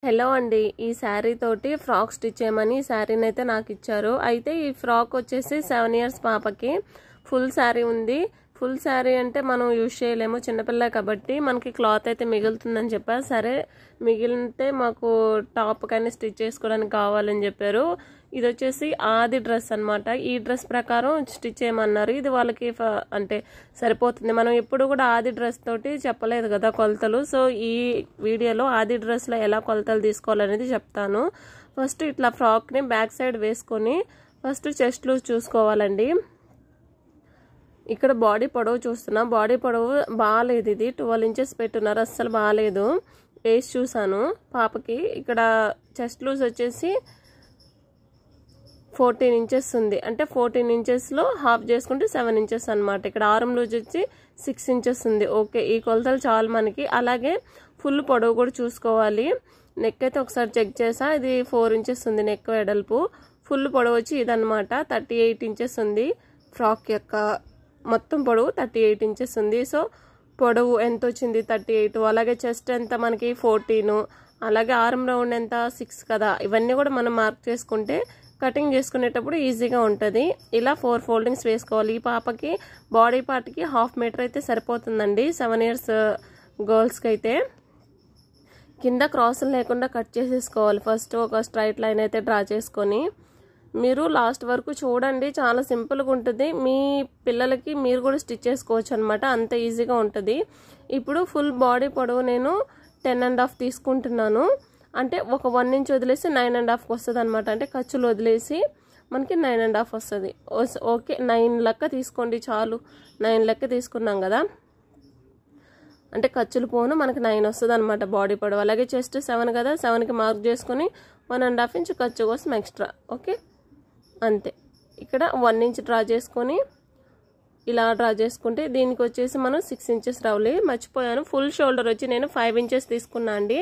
Hello అండి, ఈ శారీ తోటి ఫ్రాక్ స్టిచ్ చేయమని ఈ శారీని అయితే నాకు ఇచ్చారు. అయితే ఈ ఫ్రాక్ వచ్చేసి 7 years పాపకి ఫుల్ శారీ ఉంది. ఫుల్ శారీ అంటే మనం యూజ్ చేయలేము, చిన్నపిల్ల కాబట్టి మనకి క్లాత్ అయితే మిగులుతుందని చెప్పారు. సరే మిగిలితే మాకు టాప్ కానీ స్టిచ్ చేసుకోవడానికి కావాలని చెప్పారు. ఇది వచ్చేసి ఆది డ్రెస్ అనమాట. ఈ డ్రెస్ ప్రకారం స్టిచ్ చేయమన్నారు. ఇది వాళ్ళకి అంటే సరిపోతుంది. మనం ఎప్పుడు కూడా ఆది డ్రెస్ తోటి చెప్పలేదు కదా కొలతలు. సో ఈ వీడియోలో ఆది డ్రెస్లో ఎలా కొలతలు తీసుకోవాలనేది చెప్తాను. ఫస్ట్ ఇట్లా ఫ్రాక్ని బ్యాక్ సైడ్ వేసుకొని ఫస్ట్ చెస్ట్ లూజ్ చూసుకోవాలండి. ఇక్కడ బాడీ పొడవు చూస్తున్నా, బాడీ పొడవు బాగాలేదు. ఇది 12 inches పెట్టున్నారు, అస్సలు బాగాలేదు. వేసి చూసాను పాపకి. ఇక్కడ చెస్ట్ లూజ్ వచ్చేసి 14 inches ఉంది. అంటే 14 inchesలో హాఫ్ చేసుకుంటే 7 inches అనమాట. ఇక్కడ ఆర్మ్ లూజ్ వచ్చి 6 inches ఉంది. ఓకే, ఈ కొలతలు చాలు మనకి. అలాగే ఫుల్ పొడవు కూడా చూసుకోవాలి. నెక్ అయితే ఒకసారి చెక్ చేసా, ఇది 4 inches ఉంది నెక్ వెడల్పు. ఫుల్ పొడవు వచ్చి ఇదనమాట, 38 inches ఉంది. ఫ్రాక్ యొక్క మొత్తం పొడవు 38 inches ఉంది. సో పొడవు ఎంత వచ్చింది 38. అలాగే చెస్ట్ ఎంత మనకి 14. అలాగే ఆర్మ్ రౌండ్ ఎంత 6 కదా. ఇవన్నీ కూడా మనం మార్క్ చేసుకుంటే కటింగ్ చేసుకునేటప్పుడు ఈజీగా ఉంటుంది. ఇలా 4 foldings వేసుకోవాలి. ఈ పాపకి బాడీ పార్ట్కి 1/2 meter అయితే సరిపోతుందండి. 7 years గర్ల్స్కి అయితే కింద క్రాసులు లేకుండా కట్ చేసేసుకోవాలి. ఫస్ట్ ఒక స్ట్రైట్ లైన్ అయితే డ్రా చేసుకొని మీరు లాస్ట్ వరకు చూడండి. చాలా సింపుల్గా ఉంటుంది. మీ పిల్లలకి మీరు కూడా స్టిచ్ చేసుకోవచ్చు అనమాట, అంత ఈజీగా ఉంటుంది. ఇప్పుడు ఫుల్ బాడీ పొడవు నేను 10.5 తీసుకుంటున్నాను. అంటే ఒక 1 inch వదిలేసి 9.5 వస్తుంది అనమాట. అంటే ఖర్చులు వదిలేసి మనకి 9.5 వస్తుంది. ఓకే, 9 లెక్క తీసుకోండి చాలు. 9 లెక్క తీసుకున్నాం కదా, అంటే ఖర్చులు పోను మనకి 9 వస్తుంది అనమాట బాడీ పొడవు. అలాగే చెస్ట్ 7 కదా, 7కి మార్క్ చేసుకొని 1.5 inch ఖర్చు కోసం ఎక్స్ట్రా. ఓకే, అంతే. ఇక్కడ 1 inch డ్రా చేసుకొని ఇలా డ్రా చేసుకుంటే దీనికి వచ్చేసి మనం 6 inches రావాలి. మర్చిపోయాను, ఫుల్ షోల్డర్ వచ్చి నేను 5 inches తీసుకున్నా అండి.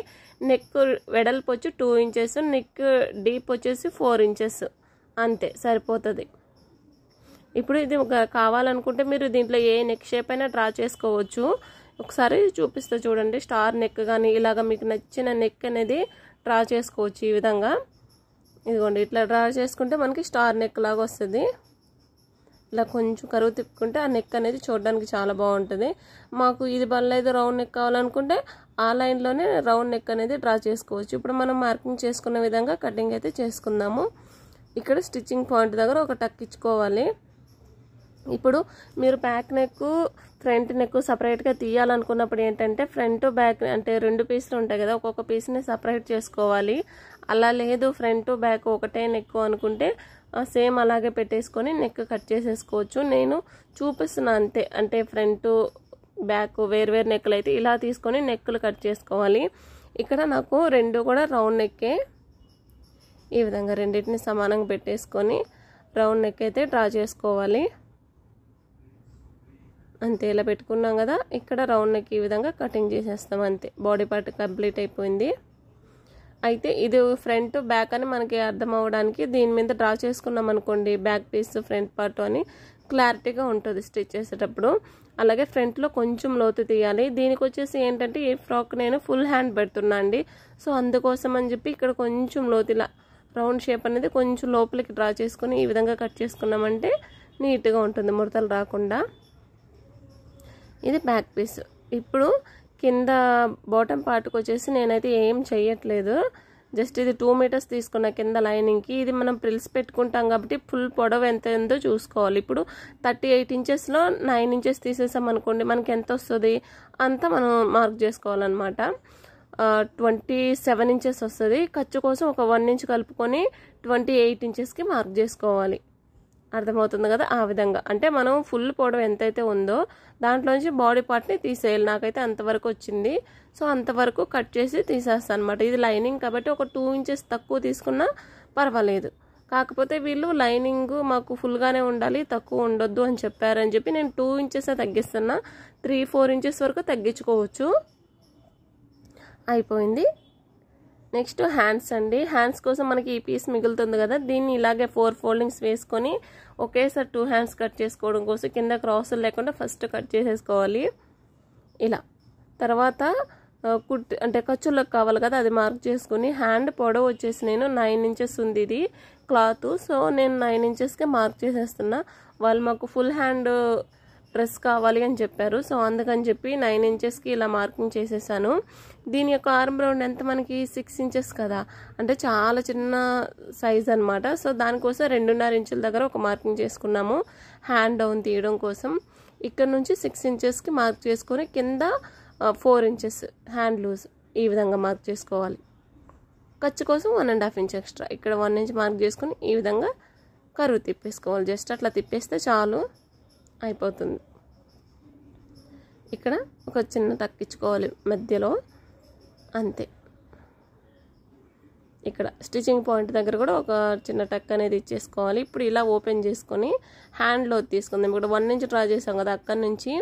నెక్ వెడల్పు వచ్చి 2 inches, నెక్ డీప్ వచ్చేసి 4 inches. అంతే సరిపోతుంది. ఇప్పుడు ఇది కావాలనుకుంటే మీరు దీంట్లో ఏ నెక్ షేప్ అయినా డ్రా చేసుకోవచ్చు. ఒకసారి చూపిస్తే చూడండి. స్టార్ నెక్ కానీ ఇలాగ మీకు నచ్చిన నెక్ అనేది డ్రా చేసుకోవచ్చు. ఈ విధంగా ఇదిగోండి, ఇట్లా డ్రా చేసుకుంటే మనకి స్టార్ నెక్ లాగా వస్తుంది. ఇలా కొంచెం కరువు తిప్పుకుంటే ఆ నెక్ అనేది చూడడానికి చాలా బాగుంటుంది. మాకు ఇది బల్లైదు రౌండ్ నెక్ కావాలనుకుంటే ఆ లైన్లోనే రౌండ్ నెక్ అనేది డ్రా చేసుకోవచ్చు. ఇప్పుడు మనం మార్కింగ్ చేసుకున్న విధంగా కటింగ్ అయితే చేసుకుందాము. ఇక్కడ స్టిచ్చింగ్ పాయింట్ దగ్గర ఒక టక్ ఇచ్చుకోవాలి. ఇప్పుడు మీరు బ్యాక్ నెక్ ఫ్రంట్ నెక్ సపరేట్గా తీయాలనుకున్నప్పుడు ఏంటంటే ఫ్రంట్ బ్యాక్ అంటే 2 పీసులు ఉంటాయి కదా, ఒక్కొక్క పీస్ని సపరేట్ చేసుకోవాలి. అలా లేదు ఫ్రంట్ బ్యాక్ ఒకటే నెక్ అనుకుంటే సేమ్ అలాగే పెట్టేసుకొని నెక్ కట్ చేసేసుకోవచ్చు. నేను చూపిస్తున్నా అంతే. అంటే ఫ్రంట్ బ్యాక్ వేరు నెక్లు అయితే ఇలా తీసుకొని నెక్లు కట్ చేసుకోవాలి. ఇక్కడ నాకు 2 కూడా రౌండ్ నెక్కే. ఈ విధంగా రెండింటిని సమానంగా పెట్టేసుకొని రౌండ్ నెక్ అయితే డ్రా చేసుకోవాలి. అంతే, ఇలా పెట్టుకున్నాం కదా. ఇక్కడ రౌండ్ నెక్ ఈ విధంగా కటింగ్ చేసేస్తాం. అంతే, బాడీ పార్ట్ కంప్లీట్ అయిపోయింది. అయితే ఇది ఫ్రంట్ బ్యాక్ అని మనకి అర్థం అవ్వడానికి దీని మీద డ్రా చేసుకున్నాం అనుకోండి, బ్యాక్ పీస్ ఫ్రంట్ పార్ట్ అని క్లారిటీగా ఉంటుంది స్టిచ్ చేసేటప్పుడు. అలాగే ఫ్రంట్లో కొంచెం లోతు తీయాలి. దీనికి వచ్చేసి ఏంటంటే ఈ ఫ్రాక్ నేను ఫుల్ హ్యాండ్ పెడుతున్నా అండి. సో అందుకోసం అని చెప్పి ఇక్కడ కొంచెం లోతు ఇలా రౌండ్ షేప్ అనేది కొంచెం లోపలికి డ్రా చేసుకుని ఈ విధంగా కట్ చేసుకున్నామంటే నీట్గా ఉంటుంది, ముడతలు రాకుండా. ఇది బ్యాక్ పీస్. ఇప్పుడు కింద బాటమ్ పార్ట్కి వచ్చేసి నేనైతే ఏం చెయ్యట్లేదు. జస్ట్ ఇది 2 meters తీసుకున్న కింద లైనింగ్కి. ఇది మనం ప్రిల్స్ పెట్టుకుంటాం కాబట్టి ఫుల్ పొడవు ఎంత ఉందో చూసుకోవాలి. ఇప్పుడు 38 inchesలో 9 inches తీసేసాం అనుకోండి, మనకి ఎంత వస్తుంది అంతా మనం మార్క్ చేసుకోవాలన్నమాట. 27 inches వస్తుంది. ఖర్చు కోసం ఒక 1 inch కలుపుకొని 28 inchesకి మార్క్ చేసుకోవాలి. అర్థమవుతుంది కదా. ఆ విధంగా అంటే మనం ఫుల్ పొడవు ఎంతైతే ఉందో దాంట్లోంచి బాడీ పార్ట్ని తీసేయాలి. నాకైతే అంతవరకు వచ్చింది. సో అంతవరకు కట్ చేసి తీసేస్తాను అనమాట. ఇది లైనింగ్ కాబట్టి ఒక 2 inches తక్కువ తీసుకున్నా పర్వాలేదు. కాకపోతే వీళ్ళు లైనింగ్ మాకు ఫుల్గానే ఉండాలి, తక్కువ ఉండొద్దు అని చెప్పారని చెప్పి నేను 2 inches తగ్గిస్తున్నా. 3-4 inches వరకు తగ్గించుకోవచ్చు. అయిపోయింది. నెక్స్ట్ హ్యాండ్స్ అండి. హ్యాండ్స్ కోసం మనకి ఈ పీస్ మిగులుతుంది కదా, దీన్ని ఇలాగే 4 foldings వేసుకొని ఒకేసారి 2 hands కట్ చేసుకోవడం కోసం కింద క్రాసులు లేకుండా ఫస్ట్ కట్ చేసేసుకోవాలి ఇలా. తర్వాత కుట్టి అంటే ఖర్చులకు కావాలి కదా, అది మార్క్ చేసుకుని హ్యాండ్ పొడవు వచ్చేసి నేను 9 ఇంచెస్ ఉంది ఇది క్లాత్. సో నేను 9 ఇంచెస్కే మార్క్ చేసేస్తున్నా. వాళ్ళు మాకు ఫుల్ హ్యాండ్ డ్రెస్ కావాలి అని చెప్పారు. సో అందుకని చెప్పి 9 ఇంచెస్కి ఇలా మార్కింగ్ చేసేసాను. దీని యొక్క ఆర్మ్ రౌండ్ ఎంత మనకి 6 ఇంచెస్ కదా, అంటే చాలా చిన్న సైజ్ అనమాట. సో దానికోసం 2.5 ఇంచుల దగ్గర ఒక మార్కింగ్ చేసుకున్నాము హ్యాండ్ డౌన్ తీయడం కోసం. ఇక్కడ నుంచి 6 ఇంచెస్కి మార్క్ చేసుకొని కింద 4 ఇంచెస్ హ్యాండ్ లూజ్ ఈ విధంగా మార్క్ చేసుకోవాలి. ఖర్చు కోసం 1.5 ఇంచ్ ఎక్స్ట్రా, ఇక్కడ 1 ఇంచ్ మార్క్ చేసుకుని ఈ విధంగా కరువు తిప్పేసుకోవాలి. జస్ట్ అట్లా తిప్పేస్తే చాలు, అయిపోతుంది. ఇక్కడ ఒక చిన్న టక్ ఇచ్చుకోవాలి మధ్యలో, అంతే. ఇక్కడ స్టిచ్చింగ్ పాయింట్ దగ్గర కూడా ఒక చిన్న టక్ అనేది ఇచ్చేసుకోవాలి. ఇప్పుడు ఇలా ఓపెన్ చేసుకొని హ్యాండ్లో తీసుకుందాం. ఇక్కడ 1 ఇంచ్ డ్రా చేసాం కదా, అక్కడి నుంచి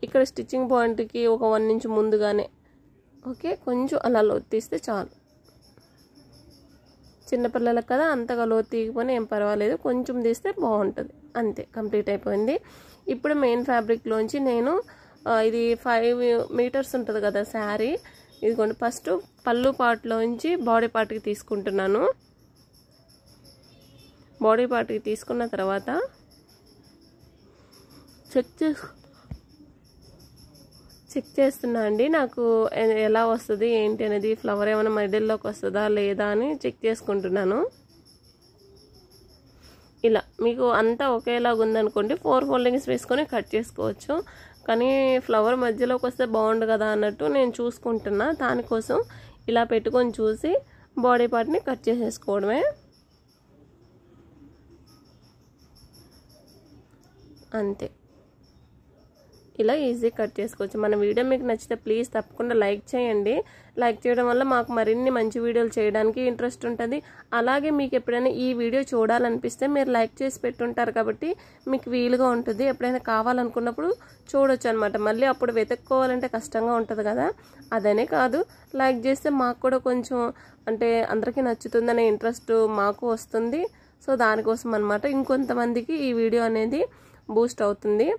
ఇక్కడ స్టిచ్చింగ్ పాయింట్కి ఒక 1 ఇంచ్ ముందుగానే ఓకే కొంచెం అలా లోతు తీస్తే చాలు. చిన్నపిల్లలకు కదా, అంతగా లోతు తీయకపోయినా ఏం పర్వాలేదు, కొంచెం తీస్తే బాగుంటుంది. అంతే, కంప్లీట్ అయిపోయింది. ఇప్పుడు మెయిన్ ఫ్యాబ్రిక్లోంచి నేను ఇది 5 మీటర్స్ ఉంటుంది కదా శారీ, ఇదిగోండి ఫస్ట్ పళ్ళు పార్ట్లోంచి బాడీ పార్ట్కి తీసుకుంటున్నాను. బాడీ పార్ట్కి తీసుకున్న తర్వాత చెక్ చేస్తున్నా అండి, నాకు ఎలా వస్తుంది ఏంటి అనేది, ఫ్లవర్ ఏమైనా మిడిల్లోకి వస్తుందా లేదా అని చెక్ చేసుకుంటున్నాను. ఇలా మీకు అంతా ఒకేలాగా ఉందనుకోండి 4 ఫోల్డింగ్స్ వేసుకొని కట్ చేసుకోవచ్చు. కానీ ఫ్లవర్ మధ్యలోకి వస్తే బాగుండు కదా అన్నట్టు నేను చూసుకుంటున్నా. దానికోసం ఇలా పెట్టుకొని చూసి బాడీ పార్ట్ని కట్ చేసేసుకోవడమే. అంతే, ఇలా ఈజీ కట్ చేసుకోవచ్చు. మన వీడియో మీకు నచ్చితే ప్లీజ్ తప్పకుండా లైక్ చేయండి. లైక్ చేయడం వల్ల మాకు మరిన్ని మంచి వీడియోలు చేయడానికి ఇంట్రెస్ట్ ఉంటుంది. అలాగే మీకు ఎప్పుడైనా ఈ వీడియో చూడాలనిపిస్తే మీరు లైక్ చేసి పెట్టుంటారు కాబట్టి మీకు వీలుగా ఉంటుంది. ఎప్పుడైనా కావాలనుకున్నప్పుడు చూడొచ్చు అనమాట. మళ్ళీ అప్పుడు వెతుక్కోవాలంటే కష్టంగా ఉంటుంది కదా, అదనే కాదు, లైక్ చేస్తే మాకు కూడా కొంచెం అంటే అందరికీ నచ్చుతుందనే ఇంట్రెస్ట్ మాకు వస్తుంది. సో దానికోసం అనమాట, ఇంకొంతమందికి ఈ వీడియో అనేది బూస్ట్ అవుతుంది.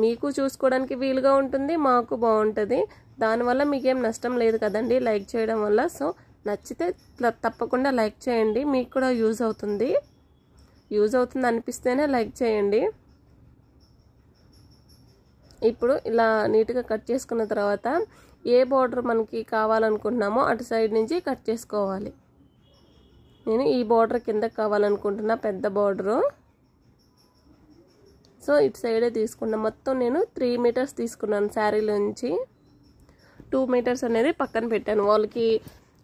మీకు చూసుకోవడానికి వీలుగా ఉంటుంది, మాకు బాగుంటుంది. దానివల్ల మీకేం నష్టం లేదు కదండి లైక్ చేయడం వల్ల. సో నచ్చితే తప్పకుండా లైక్ చేయండి, మీకు కూడా యూజ్ అవుతుంది. అనిపిస్తేనే లైక్ చేయండి. ఇప్పుడు ఇలా నీట్గా కట్ చేసుకున్న తర్వాత ఏ బార్డర్ మనకి కావాలనుకుంటున్నామో అటు సైడ్ నుంచి కట్ చేసుకోవాలి. నేను ఈ బార్డర్ కింద కావాలనుకుంటున్నా, పెద్ద బార్డరు. సో ఇటు సైడే తీసుకున్నా. మొత్తం నేను 3 మీటర్స్ తీసుకున్నాను శారీలోంచి. 2 మీటర్స్ అనేది పక్కన పెట్టాను. వాళ్ళకి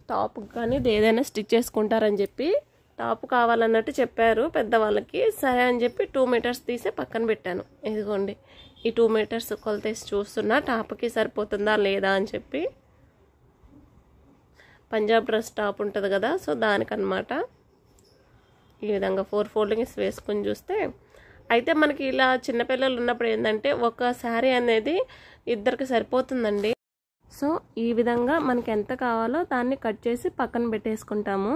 టాప్ కానీ ఏదైనా స్టిచ్ చేసుకుంటారని చెప్పి టాప్ కావాలన్నట్టు చెప్పారు పెద్దవాళ్ళకి. సరే అని చెప్పి 2 మీటర్స్ తీసి పక్కన పెట్టాను. ఇదిగోండి ఈ 2 మీటర్స్ కొలతేసి చూస్తున్నా టాప్కి సరిపోతుందా లేదా అని చెప్పి. పంజాబ్ డ్రెస్ టాప్ ఉంటుంది కదా, సో దానికన్నమాట. ఈ విధంగా 4 ఫోల్డింగ్స్ వేసుకొని చూస్తే అయితే మనకి ఇలా చిన్నపిల్లలు ఉన్నప్పుడు ఏంటంటే ఒక శారీ అనేది ఇద్దరికి సరిపోతుందండి. సో ఈ విధంగా మనకి ఎంత కావాలో దాన్ని కట్ చేసి పక్కన పెట్టేసుకుంటాము.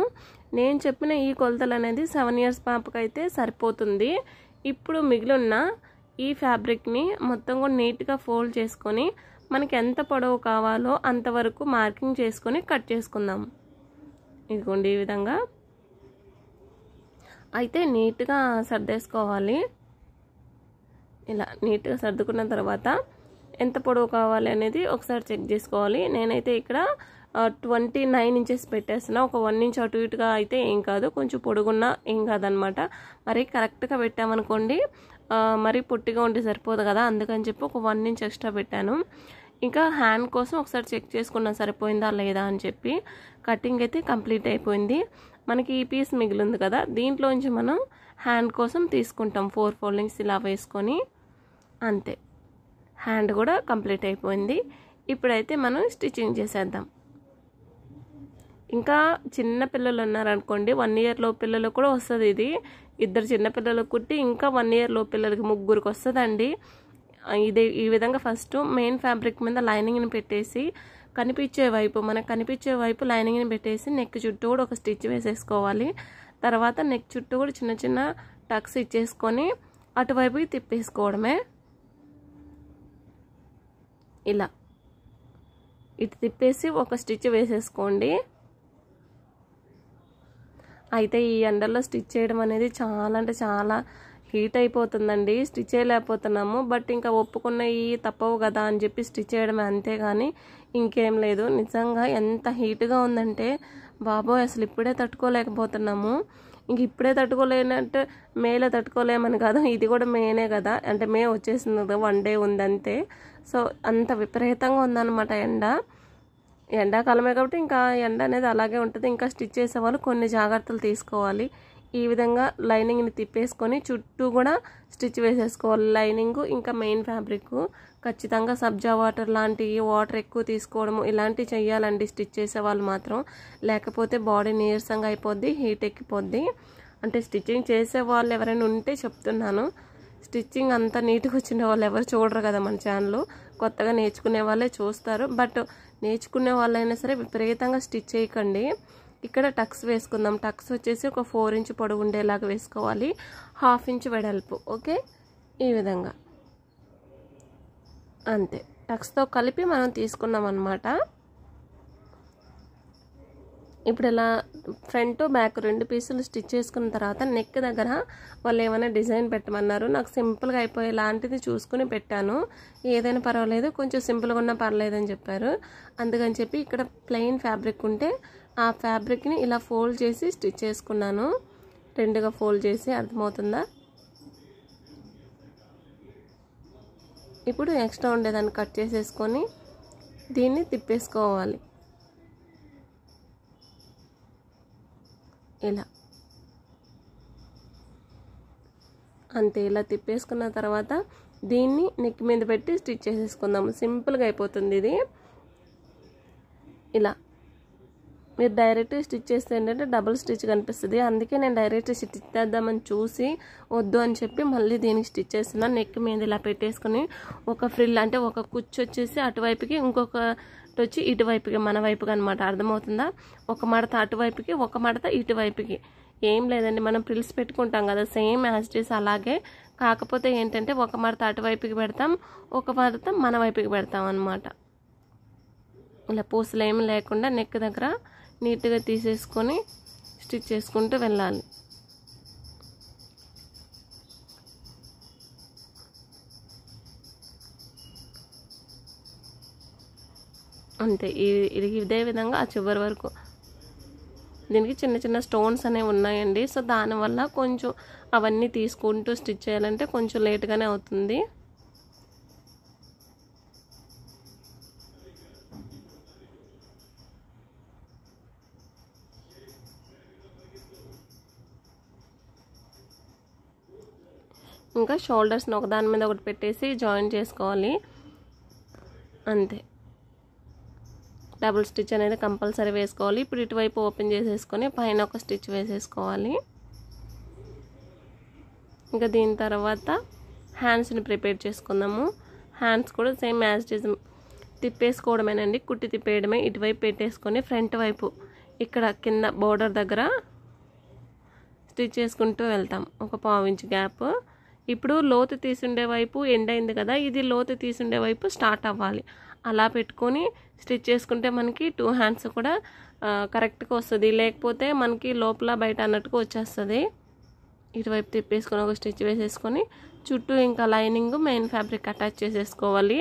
నేను చెప్పిన ఈ కొలతలు అనేది 7 ఇయర్స్ పాపకైతే సరిపోతుంది. ఇప్పుడు మిగిలిన ఈ ఫ్యాబ్రిక్ని మొత్తం కూడా నీట్గా ఫోల్డ్ చేసుకొని మనకి ఎంత పొడవు కావాలో అంతవరకు మార్కింగ్ చేసుకొని కట్ చేసుకుందాము. ఇదిగోండి ఈ విధంగా అయితే నీట్గా సర్దేసుకోవాలి. ఇలా నీట్గా సర్దుకున్న తర్వాత ఎంత పొడవు కావాలి అనేది ఒకసారి చెక్ చేసుకోవాలి. నేనైతే ఇక్కడ 29 ఇంచెస్ పెట్టేస్తున్నా. ఒక 1 ఇంచ్ అటు ఇటుగా అయితే ఏం కాదు, కొంచెం పొడుగున్నా ఏం కాదనమాట. మరి కరెక్ట్గా పెట్టామనుకోండి మరీ పొట్టిగా ఉంటే సరిపోదు కదా, అందుకని చెప్పి ఒక 1 ఇంచ్ ఎక్స్ట్రా పెట్టాను. ఇంకా హ్యాండ్ కోసం ఒకసారి చెక్ చేసుకున్నా సరిపోయిందా లేదా అని చెప్పి. కటింగ్ అయితే కంప్లీట్ అయిపోయింది. మనకి ఈ పీస్ మిగిలింది కదా, దీంట్లోంచి మనం హ్యాండ్ కోసం తీసుకుంటాం 4 ఫోల్డింగ్స్ ఇలా వేసుకొని. అంతే, హ్యాండ్ కూడా కంప్లీట్ అయిపోయింది. ఇప్పుడైతే మనం స్టిచ్చింగ్ చేసేద్దాం. ఇంకా చిన్న పిల్లలు ఉన్నారనుకోండి, 1 ఇయర్ లో పిల్లలకు కూడా వస్తుంది ఇది. 2 చిన్న పిల్లలకు కుట్టి ఇంకా 1 ఇయర్ లో పిల్లలకి 3 వస్తుందండి. ఈ విధంగా ఫస్ట్ మెయిన్ ఫ్యాబ్రిక్ మీద లైనింగ్ని పెట్టేసి మనకు కనిపించే వైపు లైనింగ్ని పెట్టేసి నెక్ చుట్టూ కూడా ఒక స్టిచ్ వేసేసుకోవాలి. తర్వాత నెక్ చుట్టూ కూడా చిన్న చిన్న టక్స్ ఇచ్చేసుకొని అటువైపుకి తిప్పేసుకోవడమే. ఇలా ఇటు తిప్పేసి ఒక స్టిచ్ వేసేసుకోండి. అయితే ఈ ఎండల్లో స్టిచ్ చేయడం అనేది చాలా అంటే చాలా హీట్ అయిపోతుందండి. స్టిచ్ చేయలేకపోతున్నాము. బట్ ఇంకా ఒప్పుకున్నవి తప్పవు కదా అని చెప్పి స్టిచ్ చేయడమే, అంతేగాని ఇంకేం లేదు. నిజంగా ఎంత హీట్గా ఉందంటే బాబోయ్ అసలు ఇప్పుడే తట్టుకోలేకపోతున్నాము. ఇంక ఇప్పుడే తట్టుకోలేనంటే మేలో తట్టుకోలేమని కాదు, ఇది కూడా మేనే కదా, అంటే మే వచ్చేసింది కదా, 1 డే ఉంది అంతే. సో అంత విపరీతంగా ఉందన్నమాట ఎండ. ఎండాకాలమే కాబట్టి ఇంకా ఎండ అనేది అలాగే ఉంటుంది. ఇంకా స్టిచ్ చేసేవాళ్ళు కొన్ని జాగ్రత్తలు తీసుకోవాలి. ఈ విధంగా లైనింగ్ని తిప్పేసుకొని చుట్టూ కూడా స్టిచ్ వేసేసుకోవాలి. లైనింగ్ ఇంకా మెయిన్ ఫ్యాబ్రిక్ ఖచ్చితంగా సబ్జా వాటర్ లాంటివి, వాటర్ ఎక్కువ తీసుకోవడము ఇలాంటివి చెయ్యాలండి స్టిచ్ చేసే వాళ్ళు మాత్రం. లేకపోతే బాడీ నీరసంగా అయిపోద్ది, హీట్ ఎక్కిపోద్ది. అంటే స్టిచ్చింగ్ చేసే వాళ్ళు ఎవరైనా ఉంటే చెప్తున్నాను. స్టిచ్చింగ్ అంతా నీట్గా వచ్చిన వాళ్ళు ఎవరు చూడరు కదా మన ఛానల్. కొత్తగా నేర్చుకునే వాళ్ళే చూస్తారు. బట్ నేర్చుకునే వాళ్ళైనా సరే విపరీతంగా స్టిచ్ చేయకండి. ఇక్కడ టక్స్ వేసుకుందాం. టక్స్ వచ్చేసి ఒక 4 ఇంచ్ పొడవు ఉండేలాగా వేసుకోవాలి, 1/2 ఇంచ్ వెడల్పు. ఓకే, ఈ విధంగా అంతే. టక్స్తో కలిపి మనం తీసుకున్నాం అన్నమాట. ఇప్పుడు ఇలా ఫ్రంట్ బ్యాక్ 2 పీసులు స్టిచ్ చేసుకున్న తర్వాత నెక్ దగ్గర వాళ్ళు ఏమైనా డిజైన్ పెట్టమన్నారు. నాకు సింపుల్గా అయిపోయే లాంటిది చూసుకుని పెట్టాను. ఏదైనా పర్వాలేదు, కొంచెం సింపుల్గా ఉన్నా పర్లేదు అని చెప్పారు. అందుకని చెప్పి ఇక్కడ ప్లెయిన్ ఫ్యాబ్రిక్ ఉంటే ఆ ఫ్యాబ్రిక్ని ఇలా ఫోల్డ్ చేసి స్టిచ్ చేసుకున్నాను. 2గా ఫోల్డ్ చేసి, అర్థమవుతుందా? ఇప్పుడు ఎక్స్ట్రా ఉండేదాన్ని కట్ చేసేసుకొని దీన్ని తిప్పేసుకోవాలి. ఇలా అంతే. ఇలా తిప్పేసుకున్న తర్వాత దీన్ని నెక్ మీద పెట్టి స్టిచ్ చేసేసుకుందాము. సింపుల్గా అయిపోతుంది ఇది. ఇలా మీరు డైరెక్ట్ స్టిచ్ చేస్తే ఏంటంటే డబుల్ స్టిచ్ కనిపిస్తుంది. అందుకే నేను డైరెక్ట్ స్టిచ్ చేద్దామని చూసి వద్దు అని చెప్పి మళ్ళీ దీనికి స్టిచ్ చేస్తున్నాను. నెక్ మీద ఇలా పెట్టేసుకుని ఒక ఫ్రిల్ అంటే ఒక కుచ్చు వచ్చేసి అటువైపుకి, ఇంకొకటి వచ్చి ఇటువైపుకి, మన వైపుకి అనమాట. అర్థమవుతుందా? ఒక మడత అటువైపుకి, ఒక మడత ఇటువైపుకి. ఏం లేదండి, మనం ఫ్రిల్స్ పెట్టుకుంటాం కదా సేమ్ యాజ్ ఇట్ ఈస్ అలాగే. కాకపోతే ఏంటంటే ఒక మడత అటువైపుకి పెడతాం, ఒక మడత మన వైపుకి పెడతాం అనమాట. ఇలా పూసలు ఏమి లేకుండా నెక్ దగ్గర నీట్గా తీసేసుకొని స్టిచ్ చేసుకుంటూ వెళ్ళాలి. అంతే. ఇదే విధంగా ఆ చివరి వరకు. దీనికి చిన్న చిన్న స్టోన్స్ అనేవి ఉన్నాయండి. సో దానివల్ల కొంచెం అవన్నీ తీసుకుంటూ స్టిచ్ చేయాలంటే కొంచెం లేట్గానే అవుతుంది. ఇంకా షోల్డర్స్ని ఒకదాని మీద ఒకటి పెట్టేసి జాయిన్ చేసుకోవాలి. అంతే. డబుల్ స్టిచ్ అనేది కంపల్సరీ వేసుకోవాలి. ఇప్పుడు ఇటువైపు ఓపెన్ చేసేసుకొని పైన ఒక స్టిచ్ వేసేసుకోవాలి. ఇంకా దీని తర్వాత హ్యాండ్స్ని ప్రిపేర్ చేసుకుందాము. హ్యాండ్స్ కూడా సేమ్ యాజ్ ఇట్ ఈజ్ తిప్పేసుకోవడమేనండి, కుట్టి తిప్పేయడమే. ఇటువైపు పెట్టేసుకొని ఫ్రంట్ వైపు ఇక్కడ కింద బోర్డర్ దగ్గర స్టిచ్ చేసుకుంటూ వెళ్తాం, ఒక 1/2 ఇంచ్ గ్యాప్. ఇప్పుడు లోతు తీసుండే వైపు ఎండ్ అయింది కదా, ఇది లోతు తీసుండే వైపు స్టార్ట్ అవ్వాలి. అలా పెట్టుకొని స్టిచ్ చేసుకుంటే మనకి 2 హ్యాండ్స్ కూడా కరెక్ట్గా వస్తుంది. లేకపోతే మనకి లోపల బయట అన్నట్టుగా వచ్చేస్తుంది. ఇటువైపు తిప్పేసుకొని ఒక స్టిచ్ వేసేసుకొని చుట్టూ ఇంకా లైనింగ్ మెయిన్ ఫ్యాబ్రిక్ అటాచ్ చేసేసుకోవాలి.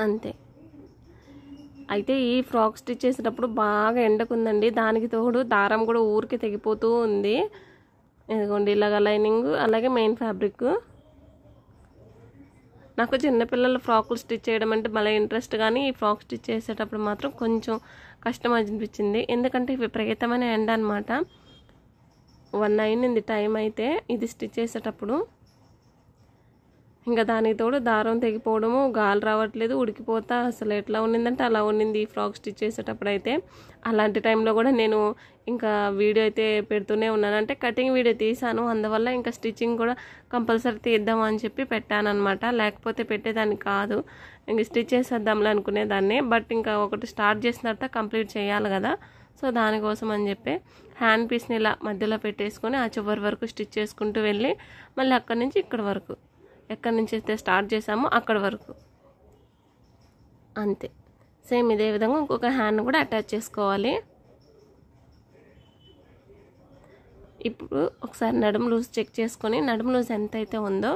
అంతే. అయితే ఈ ఫ్రాక్ స్టిచ్ చేసేటప్పుడు బాగా ఎండకుందండి. దానికి తోడు దారం కూడా ఊరికి తెగిపోతూ ఉంది. ఇదిగోండి ఇలాగ లైనింగ్ అలాగే మెయిన్ ఫ్యాబ్రిక్. నాకు చిన్నపిల్లల ఫ్రాకులు స్టిచ్ చేయడం అంటే భలే ఇంట్రెస్ట్, కానీ ఈ ఫ్రాక్ స్టిచ్ చేసేటప్పుడు మాత్రం కొంచెం కష్టం అనిపించింది. ఎందుకంటే విపరీతమైన ఎండ అనమాట. 1 అయింది టైం అయితే ఇది స్టిచ్ చేసేటప్పుడు. ఇంకా దానికి తోడు దారం తెగిపోవడము, గాలి రావట్లేదు, ఉడికిపోతా అసలు ఎట్లా ఉండిందంటే అలా ఉండింది ఈ ఫ్రాక్ స్టిచ్ చేసేటప్పుడు అయితే. అలాంటి టైంలో కూడా నేను ఇంకా వీడియో అయితే పెడుతూనే ఉన్నాను. అంటే కటింగ్ వీడియో తీసాను, అందువల్ల ఇంకా స్టిచ్చింగ్ కూడా కంపల్సరీ తీద్దాం అని చెప్పి పెట్టాను అనమాట. లేకపోతే పెట్టేదాన్ని కాదు, ఇంక స్టిచ్ చేసేద్దాంలే అనుకునేదాన్ని. బట్ ఇంకా ఒకటి స్టార్ట్ చేసిన తర్వాత కంప్లీట్ చేయాలి కదా, సో దానికోసం అని చెప్పి హ్యాండ్ పీస్ని ఇలా మధ్యలో పెట్టేసుకొని ఆ చివరి వరకు స్టిచ్ చేసుకుంటూ వెళ్ళి మళ్ళీ అక్కడి నుంచి ఇక్కడ వరకు, ఎక్కడి నుంచి అయితే స్టార్ట్ చేసామో అక్కడి వరకు అంతే. సేమ్ ఇదే విధంగా ఇంకొక హ్యాండ్ కూడా అటాచ్ చేసుకోవాలి. ఇప్పుడు ఒకసారి నడుము లూజ్ చెక్ చేసుకొని నడుము లూజ్ ఎంత అయితే ఉందో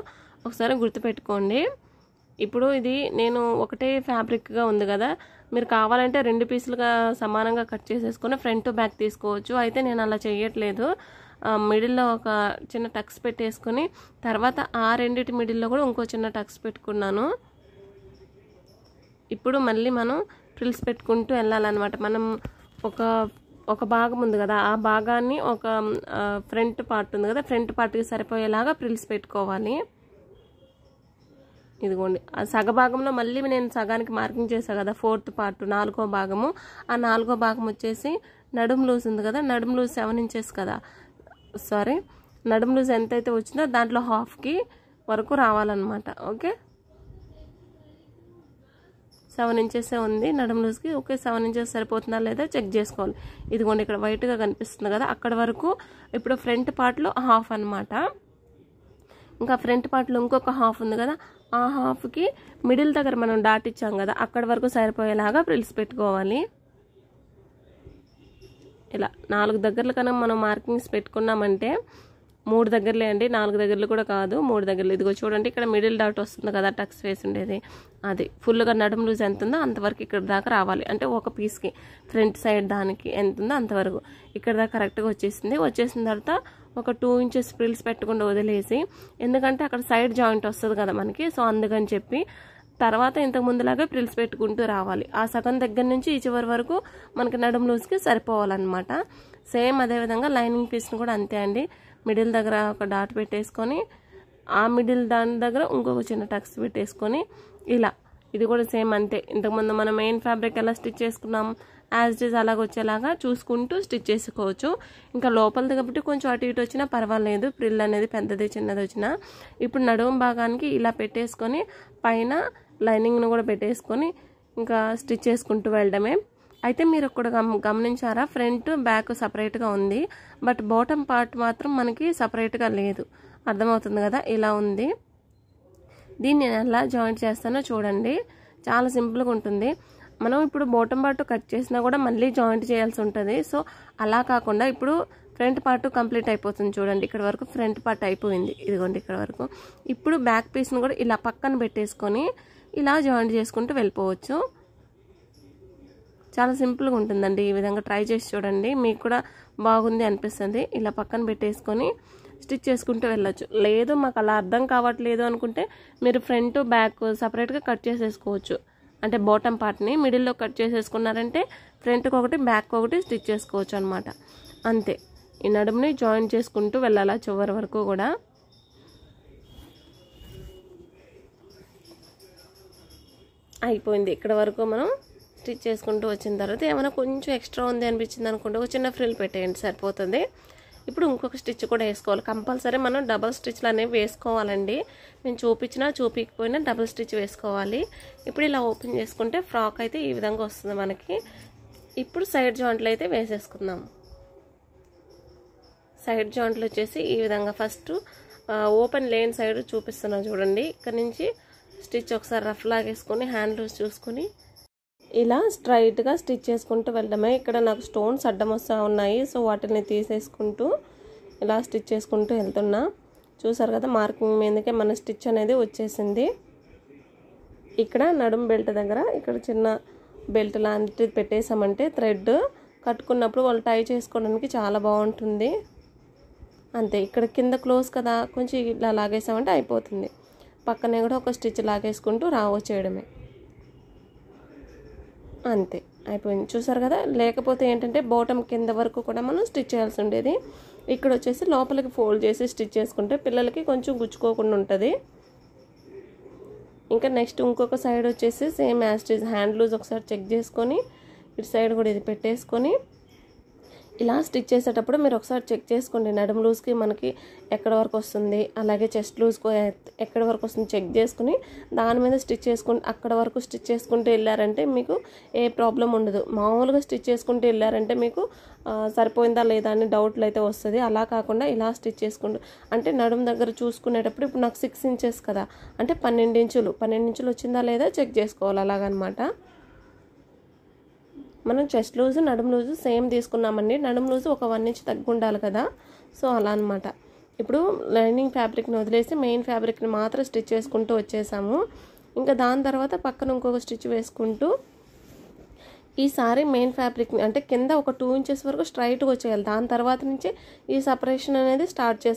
ఒకసారి గుర్తుపెట్టుకోండి. ఇప్పుడు ఇది నేను ఒకటే ఫ్యాబ్రిక్గా ఉంది కదా, మీరు కావాలంటే 2 పీసులుగా సమానంగా కట్ చేసేసుకొని ఫ్రంట్ టు బ్యాక్ తీసుకోవచ్చు. అయితే నేను అలా చేయట్లేదు. మిడిల్లో ఒక చిన్న టక్స్ పెట్టేసుకొని తర్వాత ఆ రెండిటి మిడిల్లో కూడా ఇంకో చిన్న టక్స్ పెట్టుకున్నాను. ఇప్పుడు మళ్ళీ మనం ఫ్రిల్స్ పెట్టుకుంటూ వెళ్ళాలన్నమాట. మనం ఒక భాగం ఉంది కదా, ఆ భాగాన్ని ఒక ఫ్రంట్ పార్ట్ ఉంది కదా, ఫ్రంట్ పార్ట్కి సరిపోయేలాగా ఫ్రిల్స్ పెట్టుకోవాలి. ఇదిగోండి ఆ సగ భాగంలో మళ్ళీ నేను సగానికి మార్కింగ్ చేశాను కదా, 4th పార్ట్ 4వ భాగము. ఆ 4వ భాగం వచ్చేసి నడుము లూజ్ ఉంది కదా, నడుము లూజ్ 7 ఇంచెస్ కదా, సారీ నడుము లూజ్ ఎంతైతే వచ్చిందో దాంట్లో హాఫ్కి వరకు రావాలన్నమాట. ఓకే, 7 ఇంచెసే ఉంది నడుము లూజ్కి. ఓకే, 7 ఇంచెస్ సరిపోతుందా లేదా చెక్ చేసుకోవాలి. ఇదిగోండి ఇక్కడ వైట్గా కనిపిస్తుంది కదా, అక్కడ వరకు. ఇప్పుడు ఫ్రంట్ పార్ట్లో హాఫ్ అనమాట. ఇంకా ఫ్రంట్ పార్ట్లో ఇంకొక హాఫ్ ఉంది కదా, ఆ హాఫ్కి మిడిల్ దగ్గర మనం డాట్ ఇచ్చాం కదా, అక్కడ వరకు సరిపోయేలాగా ఫ్రిల్స్ పెట్టుకోవాలి. ఇలా 4 దగ్గరల కన్నా మనం మార్కింగ్స్ పెట్టుకున్నామంటే 3 దగ్గరలే అండి, 4 దగ్గరలు కూడా కాదు, 3 దగ్గరలు. ఇదిగో చూడండి ఇక్కడ మిడిల్ డాట్ వస్తుంది కదా, టక్స్ వేసి ఉండేది, అది ఫుల్గా నడుము లూజ్ ఎంత ఉందో అంతవరకు ఇక్కడ దాకా రావాలి. అంటే ఒక పీస్కి ఫ్రంట్ సైడ్ దానికి ఎంత ఉందో అంతవరకు ఇక్కడ దాకా కరెక్ట్గా వచ్చేసింది. వచ్చేసిన తర్వాత ఒక 2 ఇంచెస్ ఫ్రిల్స్ పెట్టకుండా వదిలేసి, ఎందుకంటే అక్కడ సైడ్ జాయింట్ వస్తుంది కదా మనకి, సో అందుకని చెప్పి తర్వాత ఇంతకు ముందులాగా ఫ్రిల్స్ పెట్టుకుంటూ రావాలి. ఆ సగం దగ్గర నుంచి ఈ చివరి వరకు మనకి నడుము లూజ్కి సరిపోవాలన్నమాట. సేమ్ అదేవిధంగా లైనింగ్ పీస్ని కూడా అంతే అండి. మిడిల్ దగ్గర ఒక డాట్ పెట్టేసుకొని ఆ మిడిల్ దాని దగ్గర ఇంకొక చిన్న టక్స్ పెట్టేసుకొని ఇలా ఇది కూడా సేమ్ అంతే. ఇంతకుముందు మనం మెయిన్ ఫ్యాబ్రిక్ ఎలా స్టిచ్ చేసుకున్నాం యాజ్ ఇట్ ఈజ్ అలాగ వచ్చేలాగా చూసుకుంటూ స్టిచ్ చేసుకోవచ్చు. ఇంకా లోపలిది కాబట్టి కొంచెం అటు ఇటు వచ్చినా పర్వాలేదు, ఫ్రిల్ అనేది పెద్దది చిన్నది వచ్చినా. ఇప్పుడు నడుము భాగానికి ఇలా పెట్టేసుకొని పైన లైనింగ్ను కూడా పెట్టేసుకొని ఇంకా స్టిచ్ చేసుకుంటూ వెళ్ళడమే. అయితే మీరు ఒక్కడ గమనించారా, ఫ్రంట్ బ్యాక్ సపరేట్గా ఉంది, బట్ బాటమ్ పార్ట్ మాత్రం మనకి సపరేట్గా లేదు. అర్థమవుతుంది కదా, ఇలా ఉంది. దీన్ని నేను ఎలా జాయింట్ చేస్తానో చూడండి, చాలా సింపుల్గా ఉంటుంది. మనం ఇప్పుడు బాటమ్ పార్ట్ కట్ చేసినా కూడా మళ్ళీ జాయింట్ చేయాల్సి ఉంటుంది. సో అలా కాకుండా ఇప్పుడు ఫ్రంట్ పార్ట్ కంప్లీట్ అయిపోతుంది. చూడండి ఇక్కడ వరకు ఫ్రంట్ పార్ట్ అయిపోయింది, ఇదిగోండి ఇక్కడ వరకు. ఇప్పుడు బ్యాక్ పీస్ని కూడా ఇలా పక్కన పెట్టేసుకొని ఇలా జాయింట్ చేసుకుంటూ వెళ్ళిపోవచ్చు. చాలా సింపుల్గా ఉంటుందండి. ఈ విధంగా ట్రై చేసి చూడండి, మీకు కూడా బాగుంది అనిపిస్తుంది. ఇలా పక్కన పెట్టేసుకొని స్టిచ్ చేసుకుంటూ వెళ్ళొచ్చు. లేదు మాకు అలా అర్థం కావట్లేదు అనుకుంటే మీరు ఫ్రంట్ బ్యాక్ సపరేట్గా కట్ చేసేసుకోవచ్చు. అంటే బాటమ్ పార్ట్ని మిడిల్లో కట్ చేసేసుకున్నారంటే ఫ్రంట్కి ఒకటి బ్యాక్ ఒకటి స్టిచ్ చేసుకోవచ్చు అనమాట. అంతే, ఈ నడుముని జాయిన్ చేసుకుంటూ వెళ్ళాలి చివరి వరకు కూడా. అయిపోయింది ఇక్కడ వరకు మనం స్టిచ్ చేసుకుంటూ వచ్చిన తర్వాత ఏమైనా కొంచెం ఎక్స్ట్రా ఉంది అనిపించింది అనుకుంటే ఒక చిన్న ఫ్రిల్ పెట్టేయండి, సరిపోతుంది. ఇప్పుడు ఇంకొక స్టిచ్ కూడా వేసుకోవాలి. కంపల్సరీ మనం డబల్ స్టిచ్లు అనేవి వేసుకోవాలండి. నేను చూపించినా చూపించకపోయినా డబల్ స్టిచ్ వేసుకోవాలి. ఇప్పుడు ఇలా ఓపెన్ చేసుకుంటే ఫ్రాక్ అయితే ఈ విధంగా వస్తుంది మనకి. ఇప్పుడు సైడ్ జాయింట్లు అయితే వేసేసుకుందాం. సైడ్ జాయింట్లు వచ్చేసి ఈ విధంగా ఫస్ట్ ఓపెన్ లేన్ సైడ్ చూపిస్తున్నాను చూడండి. ఇక్కడ నుంచి స్టిచ్ ఒకసారి రఫ్ లాగేసుకొని హ్యాండ్ లూజ్ చూసుకొని ఇలా స్ట్రైట్గా స్టిచ్ చేసుకుంటూ వెళ్ళడమే. ఇక్కడ నాకు స్టోన్స్ అడ్డం వస్తూ ఉన్నాయి, సో వాటిని తీసేసుకుంటూ ఇలా స్టిచ్ చేసుకుంటూ వెళ్తున్నా. చూసారు కదా, మార్కింగ్ మీదకే మన స్టిచ్ అనేది వచ్చేసింది. ఇక్కడ నడుము బెల్ట్ దగ్గర ఇక్కడ చిన్న బెల్ట్ లాంటిది పెట్టేసామంటే థ్రెడ్ కట్టుకున్నప్పుడు వాళ్ళు టై చేసుకోవడానికి చాలా బాగుంటుంది. అంతే, ఇక్కడ కింద క్లోజ్ కదా, కొంచెం ఇలా లాగేసామంటే అయిపోతుంది. పక్కనే కూడా ఒక స్టిచ్ లాగేసుకుంటూ వచ్చేయడమే. అంతే అయిపోయింది. చూసారు కదా, లేకపోతే ఏంటంటే బాటమ్ కింద వరకు కూడా మనం స్టిచ్ చేయాల్సి ఉండేది. ఇక్కడ వచ్చేసి లోపలికి ఫోల్డ్ చేసి స్టిచ్ చేసుకుంటే పిల్లలకి కొంచెం గుచ్చుకోకుండా ఉంటుంది. ఇంకా నెక్స్ట్ ఇంకొక సైడ్ వచ్చేసి same as it is hand loose ఒకసారి చెక్ చేసుకొని ఇటు సైడ్ కూడా ఇది పెట్టేసుకొని ఇలా స్టిచ్ చేసేటప్పుడు మీరు ఒకసారి చెక్ చేసుకోండి, నడుము లూజ్కి మనకి ఎక్కడ వరకు వస్తుంది, అలాగే చెస్ట్ లూజ్కి ఎక్కడ వరకు వస్తుంది చెక్ చేసుకుని దాని మీద స్టిచ్ చేసుకుంటే అక్కడ వరకు స్టిచ్ చేసుకుంటూ వెళ్ళారంటే మీకు ఏ ప్రాబ్లం ఉండదు. మామూలుగా స్టిచ్ చేసుకుంటూ వెళ్ళారంటే మీకు సరిపోయిందా లేదా అని డౌట్లు అయితే వస్తుంది. అలా కాకుండా ఇలా స్టిచ్ చేసుకుంటూ అంటే నడుము దగ్గర చూసుకునేటప్పుడు ఇప్పుడు నాకు 6 ఇంచెస్ కదా, అంటే 12 ఇంచులు వచ్చిందా లేదా చెక్ చేసుకోవాలి. అలాగనమాట. మనం చెస్ట్ లూజు నడుము లూజు సేమ్ తీసుకున్నామండి. నడుము లూజు ఒక 1 ఇంచ్ తగ్గి ఉండాలి కదా, సో అలా అనమాట. ఇప్పుడు లైనింగ్ ఫ్యాబ్రిక్ని వదిలేసి మెయిన్ ఫ్యాబ్రిక్ని మాత్రం స్టిచ్ చేసుకుంటూ వచ్చేసాము. ఇంకా దాని తర్వాత పక్కన ఇంకొక స్టిచ్ వేసుకుంటూ ఈసారి మెయిన్ ఫ్యాబ్రిక్ని అంటే కింద ఒక 2 ఇంచెస్ వరకు స్ట్రైట్గా వచ్చేయాలి. దాని తర్వాత నుంచి ఈ సపరేషన్ అనేది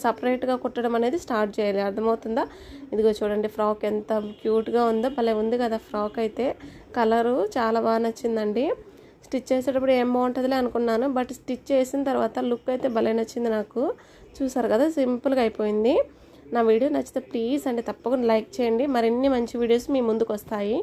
సపరేట్గా కుట్టడం అనేది స్టార్ట్ చేయాలి. అర్థమవుతుందా? ఇదిగో చూడండి ఫ్రాక్ ఎంత క్యూట్గా ఉందో, భలే ఉంది కదా ఫ్రాక్ అయితే. కలరు చాలా బాగా నచ్చిందండి. స్టిచ్ చేసేటప్పుడు ఏం బాగుంటుందిలే అనుకున్నాను, బట్ స్టిచ్ చేసిన తర్వాత లుక్ అయితే భలే నచ్చింది నాకు. చూసారు కదా, సింపుల్గా అయిపోయింది. నా వీడియో నచ్చితే ప్లీజ్ అండి తప్పకుండా లైక్ చేయండి. మరిన్ని మంచి వీడియోస్ మీ ముందుకు వస్తాయి.